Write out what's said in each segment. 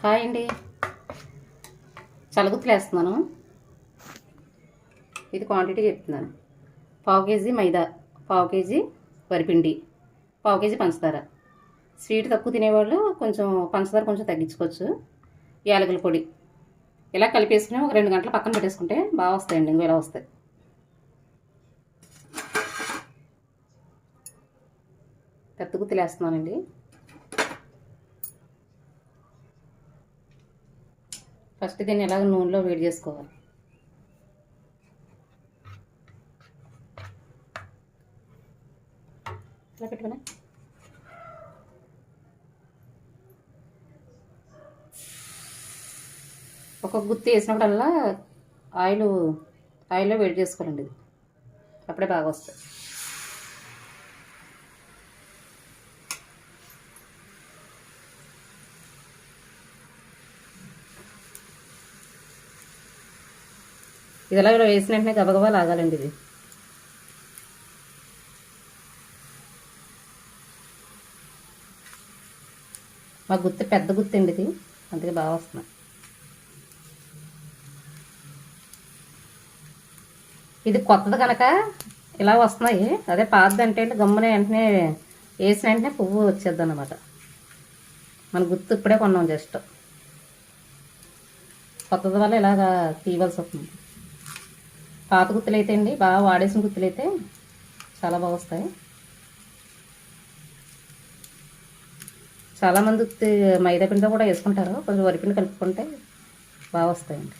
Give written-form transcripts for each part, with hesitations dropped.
Hi అండి. చలగుత్తులు వేస్తున్నాను. ఇది క్వాంటిటీ చెప్తున్నాను. పావు కేజీ మైదా, పావు కేజీ వరిపిండి, పావు కేజీ పంచదార. స్వీట్ తక్కువ తినేవాళ్ళు కొంచెం పంచదార కొంచెం తగ్గించుకోవచ్చు. యాలకుల పొడి ఇలా కలిపేసుకుని ఒక 2 గంటలు పక్కన పెట్టేసుకుంటే బాగా వస్తాయండి. ఇంకో ఇలా వస్తాయి. పెద్ద గుత్తులు వేస్తున్నానండి. ఫస్ట్ దీన్ని ఎలాగ నూనెలో వేడి చేసుకోవాలి. ఇలా పెట్టుకున్నా ఒక గుత్తి వేసినప్పుడల్లా ఆయిల్లో వేడి చేసుకోవాలండి. ఇది అప్పుడే బాగా వస్తుంది. ఇది ఎలా వేసిన వెంటనే గబగబా లాగాలండి. ఇది మా గుత్తి పెద్ద గుత్తి అండి. ఇది అందుకే బాగా వస్తున్నాయి. ఇది కొత్తది కనుక ఇలా వస్తున్నాయి. అదే పాతది అంటే గమ్మున వెంటనే వేసిన వెంటనే పువ్వు వచ్చేద్ది అన్నమాట. మన గుర్తు ఇప్పుడే కొన్నాం జస్ట్. కొత్తది వల్ల ఇలాగా తీయవలసి వస్తుంది. పాత గుత్తులు అయితే అండి బాగా వాడేసిన గుత్తులు అయితే చాలా బాగా వస్తాయి. చాలామంది మైదా పిండితో కూడా వేసుకుంటారు. కొంచెం వరిపిండి కలుపుకుంటే బాగా వస్తాయండి.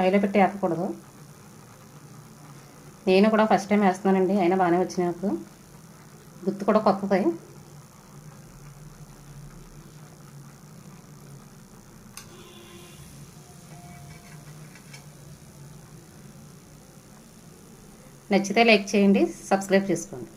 హైలో పెట్టి వేపకూడదు. నేను కూడా ఫస్ట్ టైం వేస్తున్నానండి. అయినా బాగానే వచ్చినాయి నాకు. గుత్తు కూడా కొత్తది. నచ్చితే లైక్ చేయండి, సబ్స్క్రైబ్ చేసుకోండి.